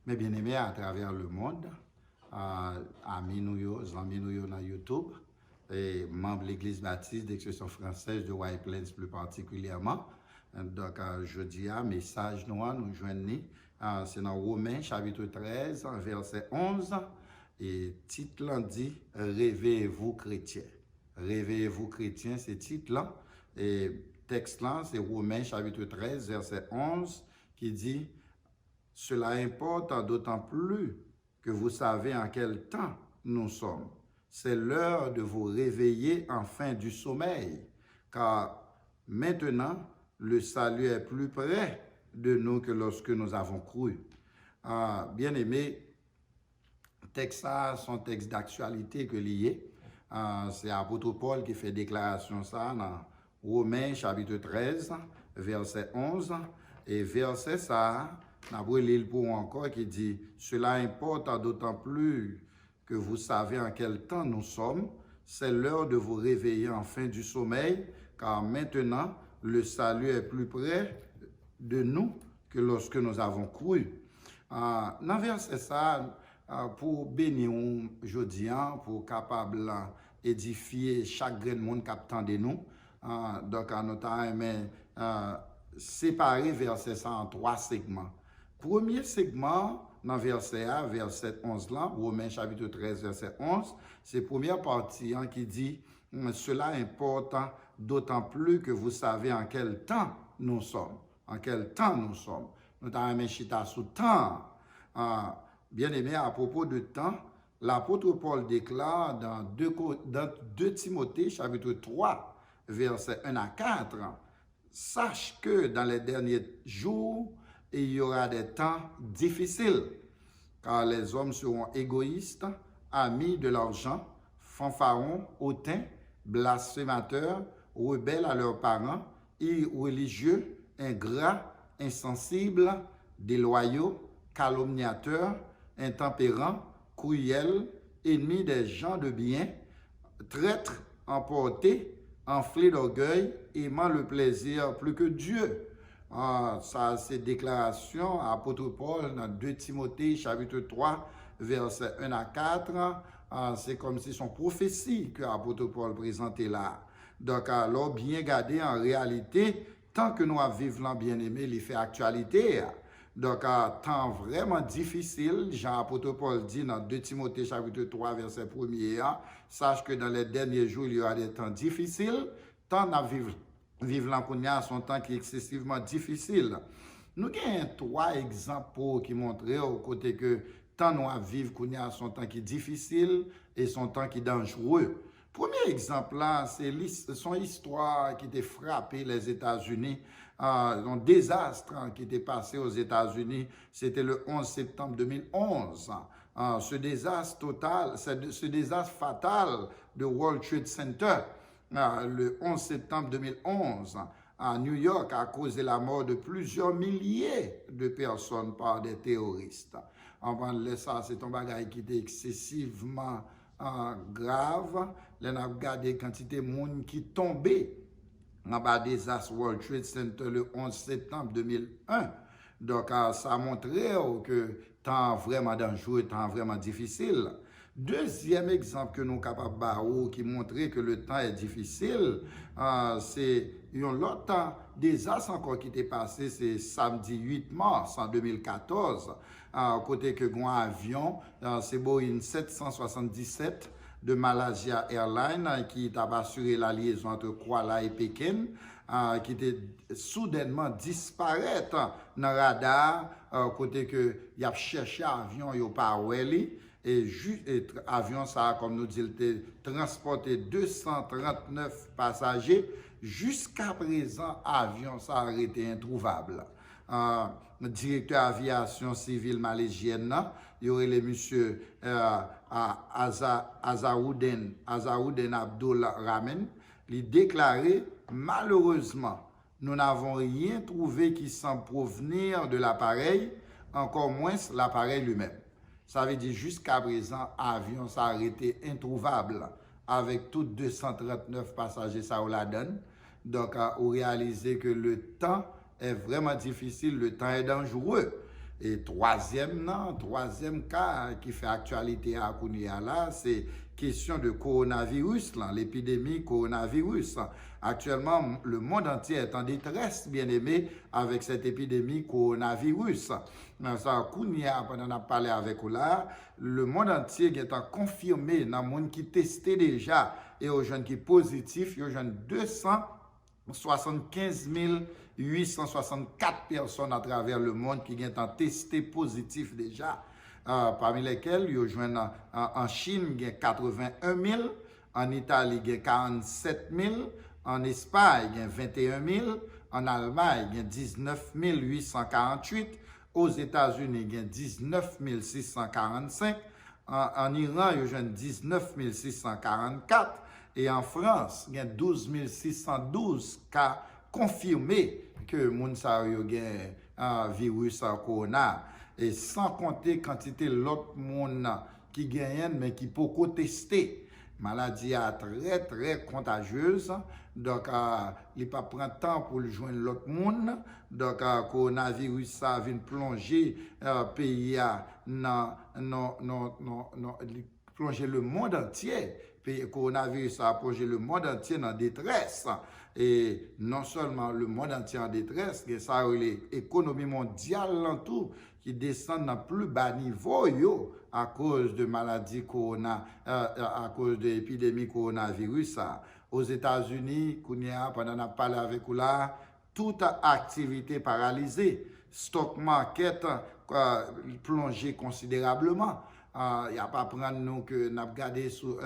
Mes bien-aimés à travers le monde, amis nous, amis nous dans YouTube, et membres de l'Église baptiste d'expression française de White Plains plus particulièrement. Donc, jeudi, message nous joignons, c'est dans Romains chapitre 13, verset 11, et titre dit « Réveillez-vous chrétiens ». Réveillez-vous chrétiens, c'est titre là. Et texte là, c'est Romains chapitre 13, verset 11, qui dit « Cela importe d'autant plus que vous savez en quel temps nous sommes. C'est l'heure de vous réveiller enfin du sommeil, car maintenant, le salut est plus près de nous que lorsque nous avons cru. » Bien-aimés, texte ça, son texte d'actualité que lié. C'est l'apôtre Paul qui fait déclaration ça dans Romains chapitre 13, verset 11. Et verset ça, on a lire pour encore qui dit « Cela importe d'autant plus que vous savez en quel temps nous sommes. C'est l'heure de vous réveiller enfin du sommeil, car maintenant le salut est plus près de nous que lorsque nous avons cru. » Dans verset ça, pour bénir aujourd'hui, pour capable édifier chaque grain de monde qui attend de nous. Donc, nous avons séparé verset ça en 3 segments. Premier segment, dans verset 1, verset 11 là, Romains chapitre 13, verset 11, c'est la première partie qui dit « Cela importe d'autant plus que vous savez en quel temps nous sommes. » En quel temps nous sommes. Nous avons mis chita sous temps. Bien aimé, à propos de temps, l'apôtre Paul déclare dans 2 Timothée chapitre 3, verset 1 à 4, « Sache que dans les derniers jours, il y aura des temps difficiles, car les hommes seront égoïstes, amis de l'argent, fanfarons, hautains, blasphémateurs, rebelles à leurs parents, irreligieux, ingrats, insensibles, déloyaux, calomniateurs, intempérants, cruels, ennemis des gens de bien, traîtres, emportés, enflés d'orgueil, aimant le plaisir plus que Dieu. » Ça, c'est déclaration à apôtre Paul dans 2 Timothée chapitre 3, verset 1 à 4. C'est comme si son prophétie que l'apôtre Paul présentait là. Donc, alors, bien gardé en réalité, tant que nous vivons bien-aimé, il fait actualité. Donc, temps vraiment difficile, Jean-apôtre Paul dit dans 2 Timothée chapitre 3, verset 1er, sache que dans les derniers jours, il y aura des temps difficiles, tant à vivre l'encounia son temps qui est excessivement difficile. Nous avons 3 exemples qui montrent au côté que tant nous à vivre qu'on son temps qui est difficile et son temps qui est dangereux. Premier exemple là, c'est son histoire qui était frappé les États-Unis, un désastre qui était passé aux États-Unis, c'était le 11 septembre 2011. ce désastre total, ce désastre fatal de World Trade Center le 11 septembre 2011 à New York a causé la mort de plusieurs milliers de personnes par des terroristes. En ça, c'est un bagage qui était excessivement grave. Là, on a regardé quantité de monde qui tombait en bas des désastre World Trade Center le 11 septembre 2001. Donc, ça a montré que temps vraiment dangereux, temps vraiment difficile. Deuxième exemple que nous sommes capables de qui montrait que le temps est difficile, c'est l'autre désastre encore qui était passé, c'est samedi 8 mars en 2014, côté que un avion, c'est Boeing 777 de Malaysia Airlines qui a assuré la liaison entre Kuala et Pékin, qui était soudainement disparaître dans le radar, côté que y a cherché avion, il n'y a pas et avion ça comme nous dit transporté 239 passagers. Jusqu'à présent avion ça a été introuvable. Le directeur aviation civile malaisienne il y aurait les monsieur Azaouden Abdul Rahman, il déclaré malheureusement nous n'avons rien trouvé qui semble provenir de l'appareil, encore moins l'appareil lui-même. Ça veut dire jusqu'à présent, l'avion ça a été introuvable avec tous 239 passagers, ça on la donne. Donc, on réalise que le temps est vraiment difficile, le temps est dangereux. Et troisième cas qui fait actualité à Kounia là, c'est question de coronavirus, l'épidémie coronavirus. Actuellement, le monde entier est en détresse, bien aimé, avec cette épidémie coronavirus. Ça, Kounia, pendant qu'on a parlé avec vous là, le monde entier est en confirmé dans le monde qui testait déjà et aux jeunes qui positifs, aux jeunes 275 864 personnes à travers le monde qui ont testé positif déjà. Parmi lesquels, en Chine, il y a 81 000, en Italie, il y a 47 000, en Espagne, il y a 21 000, en Allemagne, il y a 19 848, aux États-Unis, il y a 19 645, en Iran, il y a 19 644, et en France, il y a 12 612 cas confirmés que Mounsa a un virus corona. Et sans compter quantité l'autre monde qui gagne mais qui peut tester. Maladie très très contagieuse. Donc il ne pas prendre temps pour le joindre l'autre monde. Donc coronavirus ça vient plonger pays plonger le monde entier. Le coronavirus a plongé le monde entier dans détresse. Et non seulement le monde entier en détresse, mais ça a l'économie mondiale en tout qui descend dans plus bas niveau à cause de maladie à cause de l'épidémie coronavirus. Aux États-Unis, pendant qu'on a parlé avec vous là, toute activité paralysée. Stock market plongé considérablement. Il n'y a pas à prendre nous que nous avons regardé sur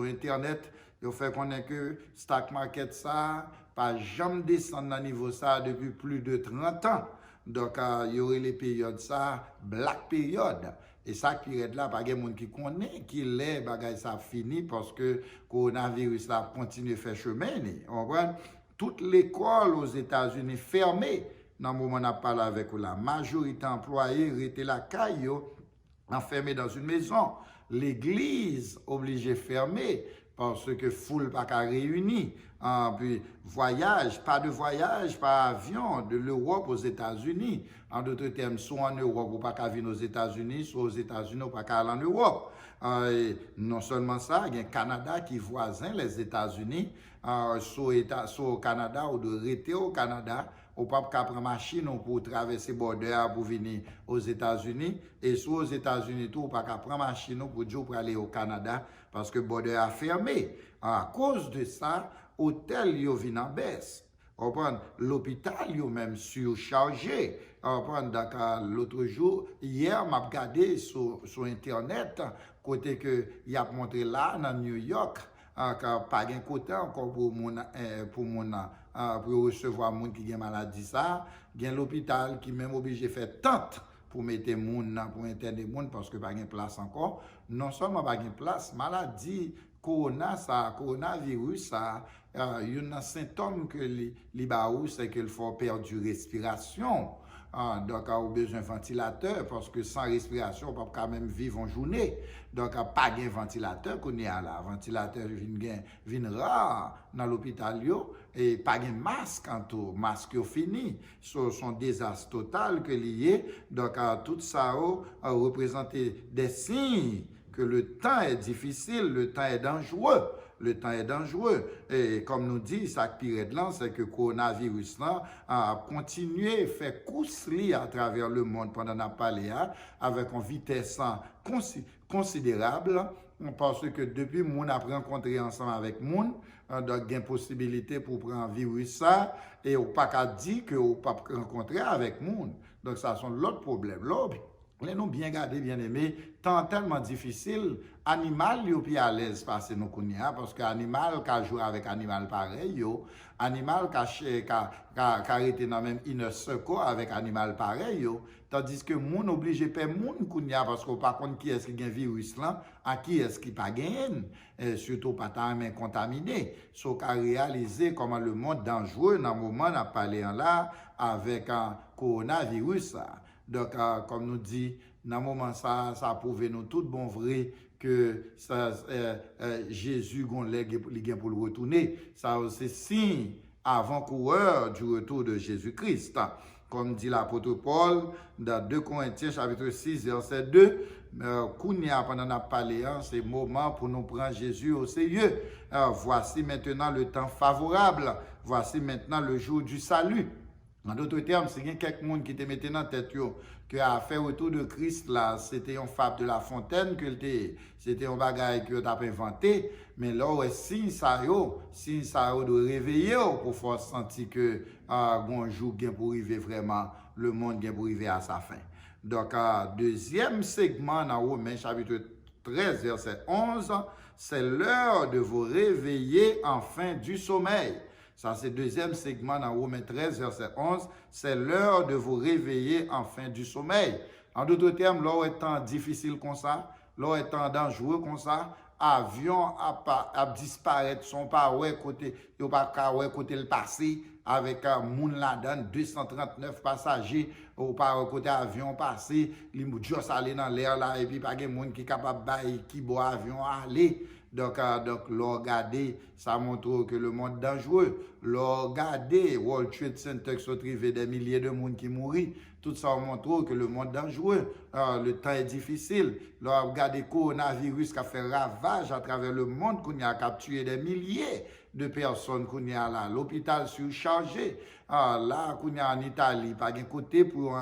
Internet. Il fait connaître que stock market ça pas jamais descendre à niveau ça depuis plus de 30 ans. Donc il y aurait les périodes ça black période. Et ça période là pas de monde qui connaît qui les bagages ça fini parce que coronavirus là continue faire chemin. On voit toute l'école aux États-Unis fermée. Dans le moment où on a parlé avec la majorité employée était la caille enfermée dans une maison. L'église obligée fermée parce que foule pas qu'à réunir. Puis voyage, pas de voyage par avion de l'Europe aux États-Unis. En d'autres termes, soit en Europe ou pas qu'à venir aux États-Unis, soit aux États-Unis ou pas qu'à aller en Europe. Et non seulement ça, il y a le Canada qui est voisin les États-Unis, soit au Canada ou de rester au Canada. Ou pas prendre machine pour traverser border pour venir aux États-Unis et soit aux États-Unis tout pas prendre machine pour aller au Canada parce que border a fermé. À cause de ça, hôtel yo vient en baisse. L'hôpital yo même surchargé. L'autre jour, hier m'a regardé sur internet côté que y a montré là dans New York pas de côté encore pour recevoir moun qui gen maladie ça, gen l'hôpital qui même obligé faire tente pour mettre moun, pour interner moun parce que pas de place encore. Non seulement pas de place, maladie, coronavirus, ça, il y a un symptôme que c'est qu'il faut perdre du respiration. Donc, on a besoin de ventilateur parce que sans respiration, on ne peut quand même vivre en journée. Donc, pas de ventilateur qu'on est là. Ventilateur vient rare dans l'hôpital et pas de masque en tout. Masque fini. Ce sont des désastres total que lié. Donc, tout ça représente des signes que le temps est difficile, le temps est dangereux. Le temps est dangereux. Et comme nous dit, ça pire de là, c'est que le coronavirus là, a continué, fait course à travers le monde pendant la parlé avec une vitesse considérable. Parce que depuis que nous avons rencontré ensemble avec moun, donc il y a une possibilité pour prendre le virus ça, et on n'a pas qu'à dire que on pas rencontrer avec moun. Donc ça, c'est l'autre problème. Les nous bien gardés, bien aimés, tant tellement difficile, animal yo pi à l'aise passer nous kounya parce que animal ka jouer avec animal pareil yo, animal ka arrêter dans même inner circle avec animal pareil yo, tandis que moun obligé paix moun kounya parce qu'on pas compte qui est-ce qui gagne virus là, à qui est-ce qui pas gagne, surtout pas tant main contaminé, so ka réaliser comment le monde dangereux dans moment n'a parlé là avec un coronavirus ça. Donc, comme nous dit, dans le moment ça prouve nous tout bon vrai que Jésus a pour le retourner. Ça c'est signe avant-coureur du retour de Jésus-Christ. Comme dit l'apôtre Paul dans 2 Corinthiens chapitre 6 verset 2, Kounia pendant la parlé, c'est le moment pour nous prendre Jésus au sérieux. Voici maintenant le temps favorable. Voici maintenant le jour du salut. En d'autres termes, c'est quelqu'un qui te mettait dans la tête que a fait autour de Christ là, c'était une fable de La Fontaine que c'était un bagage que t'as inventé, mais là ouais signe ça de réveiller pour faire sentir que bon jour gain pour arriver vraiment le monde gain pour arriver à sa fin. Donc deuxième segment dans Romains chapitre 13 verset 11, c'est l'heure de vous réveiller enfin du sommeil. Ça, c'est le deuxième segment dans Romains 13, verset 11. C'est l'heure de vous réveiller enfin du sommeil. En d'autres termes, l'heure est temps difficile comme ça, l'heure est temps dangereux comme ça, avion a disparaître, son pas ouais côté, yo pas ouais côté le passé avec un moun là-dedans 239 passagers ou pas côté avion passé, li juste aller dans l'air là et puis pas gen moun qui capable bailler qui boit avion aller. Donc, regardez, ça montre que le monde est dangereux. Regardez, World Trade Center qui se trouve des milliers de monde qui mourent. Tout ça montre que le monde est dangereux. Le temps est difficile. Regardez le coronavirus qui a fait ravage à travers le monde, qui a capturé des milliers de personnes qui a là. L'hôpital surchargé. Là, qui a en Italie, pas de côté pour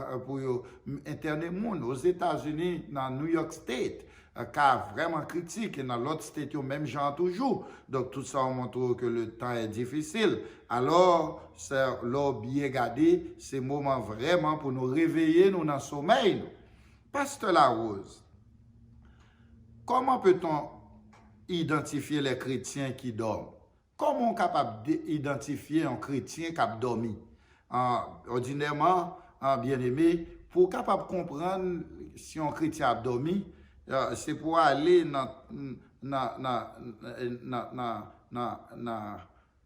interner le monde. Aux États-Unis, dans New York State. Cas vraiment critique et dans l'autre state même genre toujours. Donc tout ça montre que le temps est difficile. Alors c'est là bien gardé, c'est moment vraiment pour nous réveiller nous dans le sommeil. Pasteur Larose, comment peut-on identifier les chrétiens qui dorment? Comment on est capable d'identifier un chrétien qui a dormi? Ordinairement, bien aimé, pour capable comprendre si un chrétien a dormi, c'est pour aller dans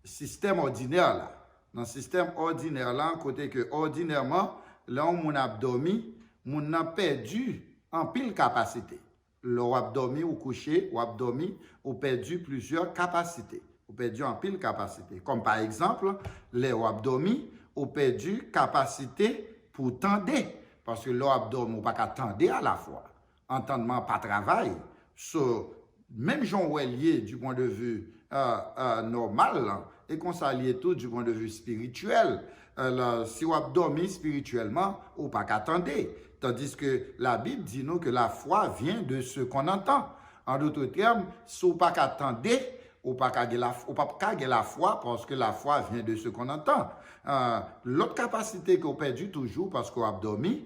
système ordinaire là. Dans le système ordinaire là, côté que ordinairement, là où mon a dormi, mon a perdu en pile capacité. Là a dormi ou couché, ou a dormi, ou perdu plusieurs capacités. Ou perdu en pile capacité. Comme par exemple, les ou a dormi, ou perdu capacité pour tendre. Parce que là a dormi, ou pas qu'à tendre à la fois. Entendement pas travail, même Jean lié du point de vue normal et qu'on s'allie tout du point de vue spirituel. Si on a dormi spirituellement, on pas qu'attendre. Tandis que la Bible dit nous que la foi vient de ce qu'on entend. En d'autres termes, si on pas qu'attendre, ou pas qu'à la foi parce que la foi vient de ce qu'on entend. L'autre capacité qu'on perd toujours parce qu'on a dormi,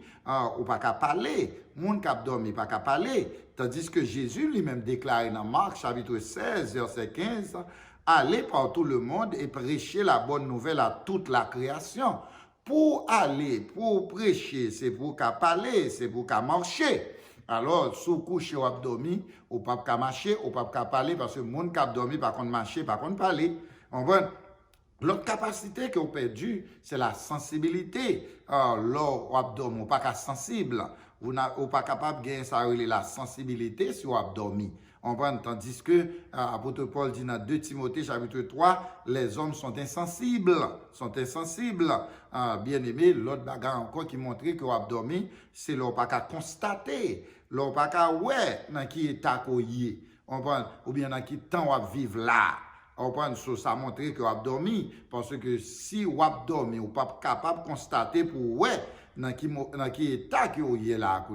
ou pas qu'à parler. Moun qui a dormi pas qu'à parler. Tandis que Jésus lui-même déclare dans Marc chapitre 16 verset 15, allez par tout le monde et prêchez la bonne nouvelle à toute la création. pour aller, pour prêcher, c'est pour qu'à parler, c'est pour qu'à marcher. Alors, sous couche ou abdomen, ou pas qu'à marcher, ou pas qu'à parler, parce que le monde qui a dormi, par contre marcher, par contre parler. On voit. L'autre capacité que vous perdu, c'est la sensibilité. L'or abdomen, ou pas qu'à sensible. Vous n'êtes pas capable de gagner ça, la sensibilité sur l'abdomen. Tandis que l'apôtre Paul dit dans 2 Timothée chapitre 3, les hommes sont insensibles. Bien aimé, l'autre bagarre encore qui montre que l'abdomen, c'est l'on pas qu'à constater, l'on pas qu'à ouais dans qui état qu'on y est. Ou bien dans qui temps on vivre là. On prend ça montre que vous avez dormi parce que si vous avez dormi, vous n'êtes pas capable de constater pour ouais dans qui état que vous êtes là,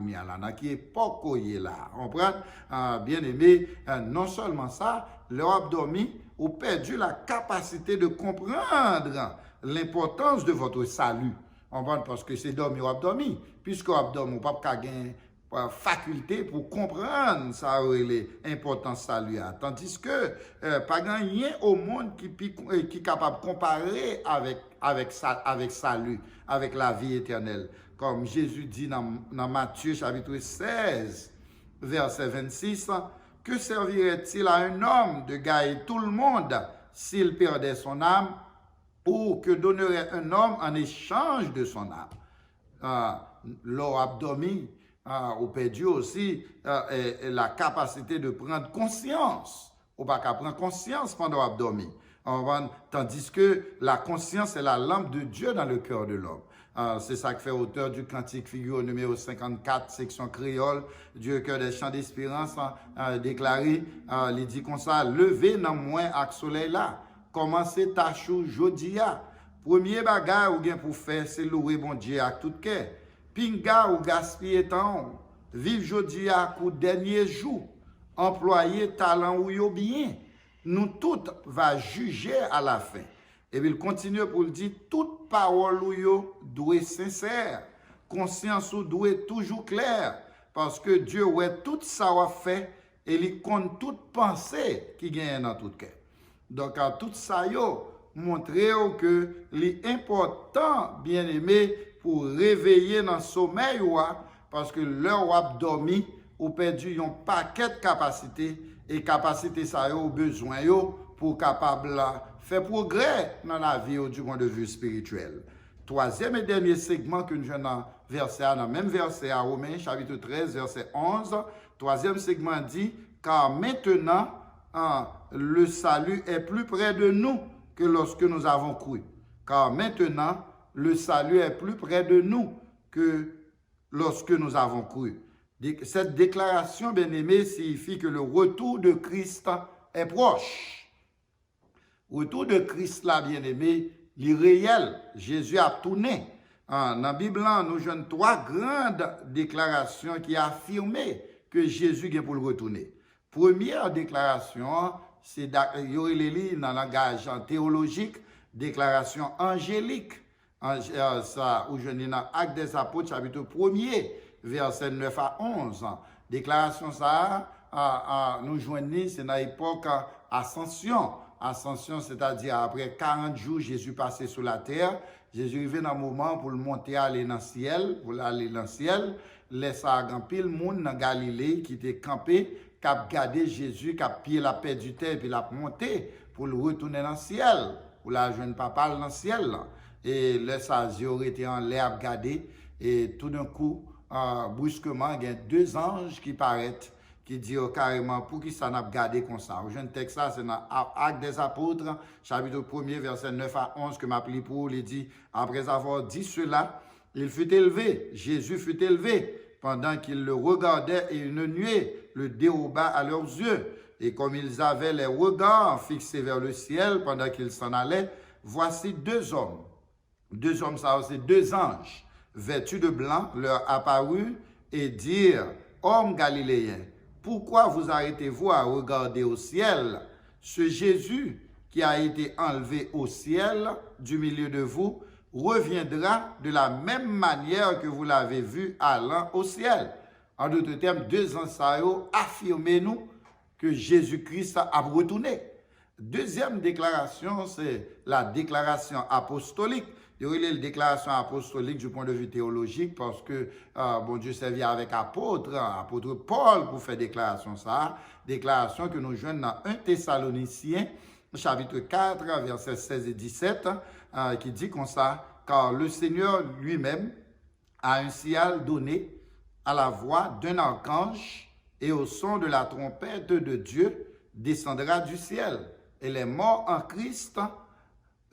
dans qui époque vous êtes là. On prend bien aimé, non seulement ça, le vous avez dormi, vous avez perdu la capacité de comprendre l'importance de votre salut. On prend parce que c'est dormi, vous avez dormi. Puisque vous avez dormi, vous n'avez pas gagner faculté pour comprendre ça l'importance salut. Tandis que pas rien au monde qui est capable de comparer avec salut, avec la vie éternelle. Comme Jésus dit dans Matthieu chapitre 16, verset 26, que servirait-il à un homme de gagner tout le monde s'il perdait son âme, ou que donnerait un homme en échange de son âme? L'or abdomen, ou perdu aussi la capacité de prendre conscience. Ou pas qu'à prendre conscience pendant l'abdomen. Tandis que la conscience est la lampe de Dieu dans le cœur de l'homme. C'est ça que fait auteur du cantique figure numéro 54, section créole, Dieu cœur des chants d'espérance, déclaré, il dit comme ça, levez dans moins avec soleil là, commencez ta chou jodia. Premier bagage ou bien pour faire, c'est louer bon Dieu à tout cœur. Pinga ou gaspiller temps, vive jodi à coup dernier jour, employer talent ou yo bien, nous toutes va juger à la fin. Et puis il continue pour le dire, toute parole ou yo doit être sincère, conscience ou doit être toujours claire, parce que Dieu ouais tout ça a fait et il compte toute pensée qui gagne dans tout cœur. Donc à tout ça yo montrer que l'important bien aimé pour réveiller dans le sommeil, parce que l'heure où vous dormi, ou perdu un paquet de capacités, et capacité ça a besoin pour capable faire progrès dans la vie du point de vue spirituel. Troisième et dernier segment que nous avons dans verset, dans même verset à Romains, chapitre 13, verset 11, troisième segment dit, car maintenant, le salut est plus près de nous que lorsque nous avons cru. Car maintenant, le salut est plus près de nous que lorsque nous avons cru. Cette déclaration, bien aimé, signifie que le retour de Christ est proche. Le retour de Christ, là, bien aimé, il est réel. Jésus a tourné. Dans la Bible, nous avons 3 grandes déclarations qui affirment que Jésus vient pour le retourner. Première déclaration, c'est dans le langage théologique, déclaration angélique. Ça, où je dis dans Actes des Apôtres, chapitre 1er, verset 9 à 11. Déclaration ça, nous joignons, c'est dans l'époque ascension. Ascension, c'est-à-dire après 40 jours, Jésus passait sur la terre. Jésus arrivait dans un moment pour le monter aller dans le ciel, pour aller dans le ciel. Laisse à grand pile monde dans Galilée qui était campé, qui a gardé Jésus, qui a pillé la paix du terre, puis l'a monté pour le retourner dans le ciel, pour la jeune papa dans le ciel. Et laisse à aurait été en l'air gardé, et tout d'un coup, brusquement, il y a 2 anges qui paraissent, qui disent carrément pour qui ça n'a pas gardé comme ça. Je texte ça, c'est dans Actes des Apôtres, chapitre 1er, verset 9 à 11, que m'a pris pour, il dit, après avoir dit cela, il fut élevé, Jésus fut élevé, pendant qu'ils le regardaient et une nuée le déroba à leurs yeux. Et comme ils avaient les regards fixés vers le ciel pendant qu'ils s'en allaient, voici 2 hommes. 2 hommes, ça c'est 2 anges, vêtus de blanc, leur apparurent et dirent, hommes galiléens, pourquoi vous arrêtez-vous à regarder au ciel? Ce Jésus qui a été enlevé au ciel du milieu de vous reviendra de la même manière que vous l'avez vu allant au ciel. En d'autres termes, 2 anges affirmez-nous que Jésus-Christ a retourné. Deuxième déclaration, c'est la déclaration apostolique Il y a la déclaration apostolique du point de vue théologique parce que, bon Dieu servi avec apôtre Paul pour faire déclaration ça. Déclaration que nous joignons dans 1 Thessaloniciens, chapitre 4, versets 16 et 17, qui dit comme ça, car le Seigneur lui-même a un signal donné à la voix d'un archange et au son de la trompette de Dieu descendra du ciel. Et les morts en Christ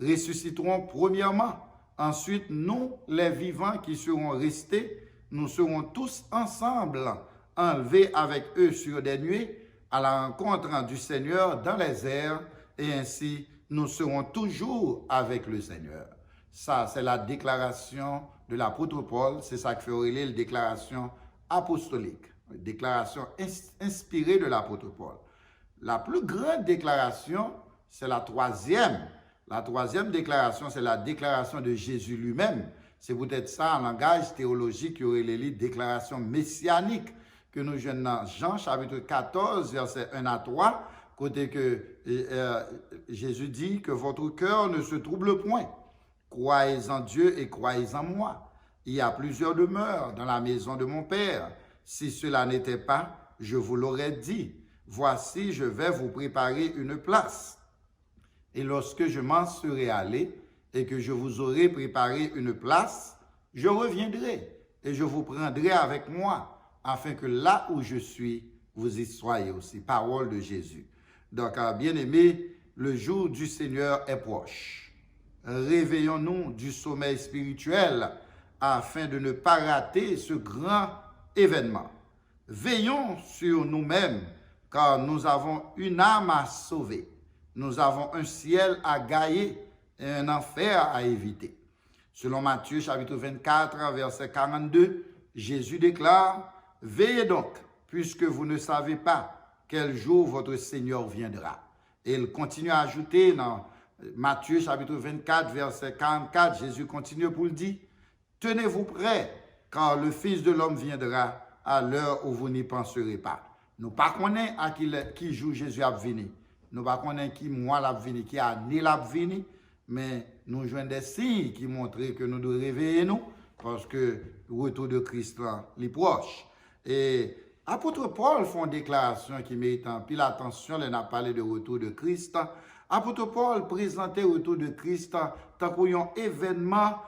ressusciteront premièrement. Ensuite, nous, les vivants qui seront restés, nous serons tous ensemble enlevés avec eux sur des nuées à la rencontre du Seigneur dans les airs, et ainsi nous serons toujours avec le Seigneur. Ça, c'est la déclaration de l'apôtre Paul, c'est ça que fait Aurélie, la déclaration apostolique, une déclaration inspirée de l'apôtre Paul. La plus grande déclaration, c'est la troisième. La troisième déclaration, c'est la déclaration de Jésus lui-même. C'est peut-être ça, en langage théologique, qui aurait les déclaration messianique que nous jouons dans Jean, chapitre 14, versets 1 à 3, côté que Jésus dit que votre cœur ne se trouble point. Croyez en Dieu et croyez en moi. Il y a plusieurs demeures dans la maison de mon Père. Si cela n'était pas, je vous l'aurais dit. Voici, je vais vous préparer une place. Et lorsque je m'en serai allé et que je vous aurai préparé une place, je reviendrai et je vous prendrai avec moi, afin que là où je suis, vous y soyez aussi. Parole de Jésus. Donc, bien-aimés, le jour du Seigneur est proche. Réveillons-nous du sommeil spirituel afin de ne pas rater ce grand événement. Veillons sur nous-mêmes, car nous avons une âme à sauver. Nous avons un ciel à gagner et un enfer à éviter. Selon Matthieu chapitre 24, verset 42, Jésus déclare, « Veillez donc, puisque vous ne savez pas quel jour votre Seigneur viendra. » Et il continue à ajouter dans Matthieu chapitre 24, verset 44, Jésus continue pour le dire, « Tenez-vous prêts, car le Fils de l'homme viendra à l'heure où vous n'y penserez pas. » Nous ne connaissons pas à qui jour Jésus a venu. Nous ne connaissons pas qui mois l'a venu, qui année l'a venu, mais nous jouons des signes qui montrent que nous devons réveiller nous, parce que le retour de Christ est proche. Et apôtre Paul fait une déclaration qui mérite un pile attention, il a parlé de retour de Christ. Apôtre Paul présentait le retour de Christ tant qu'un événement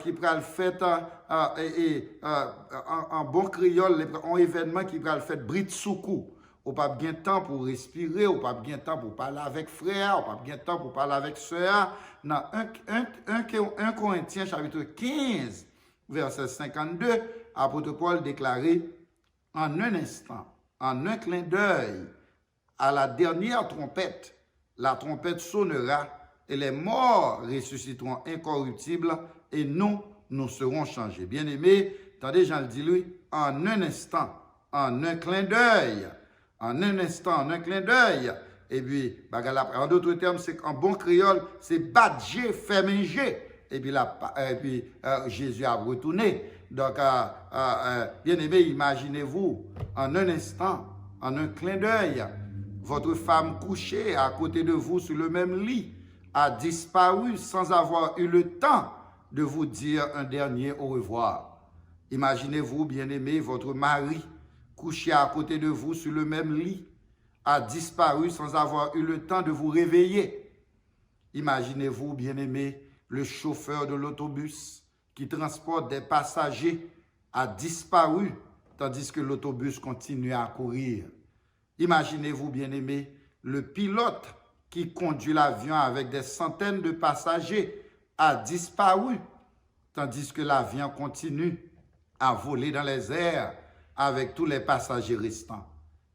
qui pourra le faire en bon créole, un événement qui pourra le faire bride soukou. On n'a pas bien de temps pour respirer, on n'a pas bien de temps pour parler avec frère, on n'a pas bien de temps pour parler avec soeur. Dans 1 Corinthiens chapitre 15, verset 52, apôtre Paul déclarait, en un instant, en un clin d'œil, à la dernière trompette, la trompette sonnera et les morts ressusciteront incorruptibles et nous serons changés. Bien-aimés, attendez, Jean le dit lui, en un instant, en un clin d'œil, en un instant, en un clin d'œil. Et puis, en d'autres termes, c'est qu'en bon créole, c'est badger, ferminger. Et puis, Jésus a retourné. Donc, bien aimé, imaginez-vous, en un instant, en un clin d'œil, votre femme couchée à côté de vous sur le même lit a disparu sans avoir eu le temps de vous dire un dernier au revoir. Imaginez-vous, bien aimé, votre mari couché à côté de vous sur le même lit, a disparu sans avoir eu le temps de vous réveiller. Imaginez-vous, bien-aimé, le chauffeur de l'autobus qui transporte des passagers a disparu tandis que l'autobus continue à courir. Imaginez-vous, bien-aimé, le pilote qui conduit l'avion avec des centaines de passagers a disparu tandis que l'avion continue à voler dans les airs avec tous les passagers restants.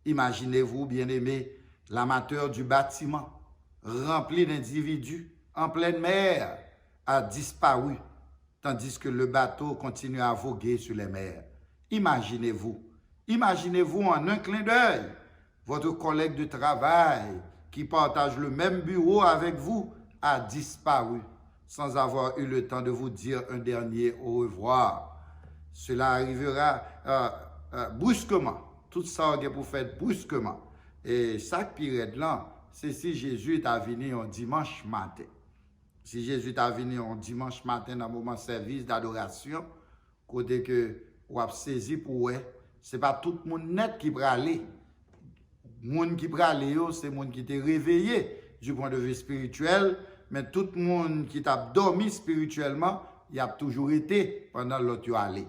Imaginez-vous, bien-aimés, l'amateur du bâtiment, rempli d'individus, en pleine mer, a disparu, tandis que le bateau continue à voguer sur les mers. Imaginez-vous en un clin d'œil, votre collègue de travail qui partage le même bureau avec vous a disparu, sans avoir eu le temps de vous dire un dernier au revoir. Cela arrivera brusquement. Tout ça, on pour faire brusquement. Et ça qui est là, c'est si Jésus est venu un dimanche matin. Si Jésus t'a venu un dimanche matin dans le moment de service d'adoration, côté que ou a saisi pour eux, c'est pas tout le monde net qui va aller. Le monde qui va aller, c'est le monde qui t'est réveillé du point de vue spirituel, mais tout le monde qui t'a dormi spirituellement, il a toujours été pendant l'autre allé.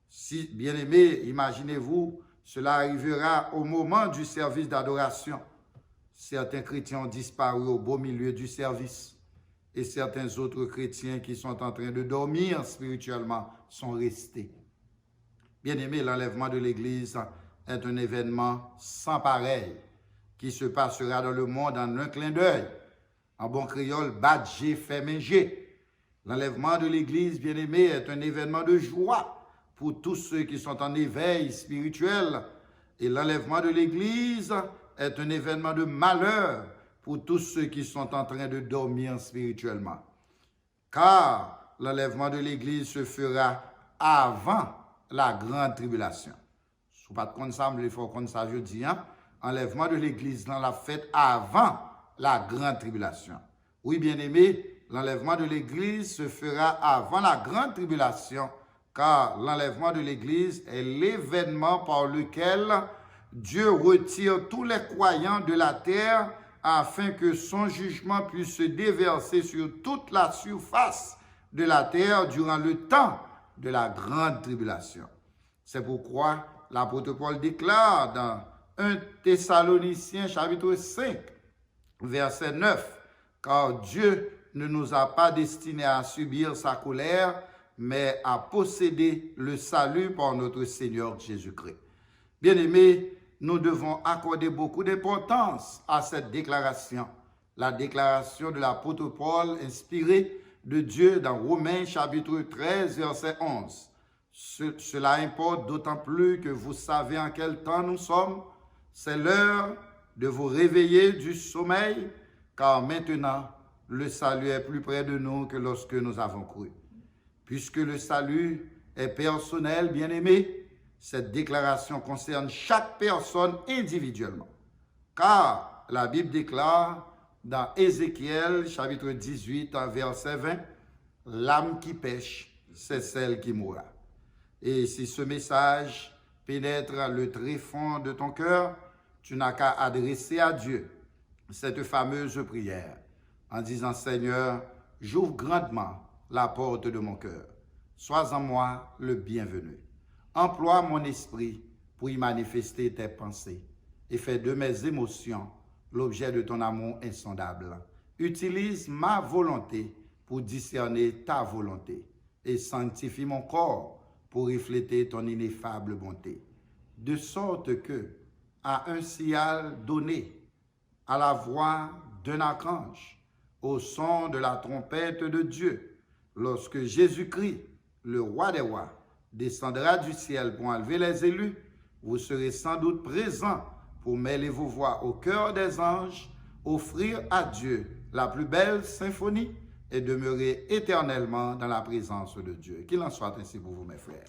Si, bien aimé, imaginez-vous, cela arrivera au moment du service d'adoration. Certains chrétiens ont disparu au beau milieu du service et certains autres chrétiens qui sont en train de dormir spirituellement sont restés. Bien aimé, l'enlèvement de l'Église est un événement sans pareil qui se passera dans le monde en un clin d'œil. En bon créole, badgé fait manger. L'enlèvement de l'Église, bien aimé, est un événement de joie pour tous ceux qui sont en éveil spirituel. Et l'enlèvement de l'Église est un événement de malheur pour tous ceux qui sont en train de dormir spirituellement. Car l'enlèvement de l'Église se fera avant la grande tribulation. Si vous pas de ça, il faut qu'on ça, je dis, hein? Enlèvement de l'Église dans la fête avant la grande tribulation. Oui, bien aimé, l'enlèvement de l'Église se fera avant la grande tribulation, car l'enlèvement de l'Église est l'événement par lequel Dieu retire tous les croyants de la terre afin que son jugement puisse se déverser sur toute la surface de la terre durant le temps de la grande tribulation. C'est pourquoi l'apôtre Paul déclare dans 1 Thessaloniciens chapitre 5, verset 9, « Car Dieu ne nous a pas destinés à subir sa colère, mais à posséder le salut par notre Seigneur Jésus-Christ. » Bien-aimés, nous devons accorder beaucoup d'importance à cette déclaration. La déclaration de l'apôtre Paul inspirée de Dieu dans Romains chapitre 13, verset 11. Cela importe d'autant plus que vous savez en quel temps nous sommes. C'est l'heure de vous réveiller du sommeil, car maintenant, le salut est plus près de nous que lorsque nous avons cru. Puisque le salut est personnel, bien-aimé, cette déclaration concerne chaque personne individuellement. Car la Bible déclare dans Ézéchiel, chapitre 18, verset 20, « L'âme qui pêche, c'est celle qui mourra. » Et si ce message pénètre le tréfonds de ton cœur, tu n'as qu'à adresser à Dieu cette fameuse prière en disant « Seigneur, j'ouvre grandement la porte de mon cœur. Sois en moi le bienvenu. Emploie mon esprit pour y manifester tes pensées et fais de mes émotions l'objet de ton amour insondable. Utilise ma volonté pour discerner ta volonté et sanctifie mon corps pour refléter ton ineffable bonté. De sorte que, à un signal donné, à la voix d'un archange, au son de la trompette de Dieu, lorsque Jésus-Christ, le roi des rois, descendra du ciel pour enlever les élus, vous serez sans doute présents pour mêler vos voix au cœur des anges, offrir à Dieu la plus belle symphonie et demeurer éternellement dans la présence de Dieu. Qu'il en soit ainsi pour vous, mes frères.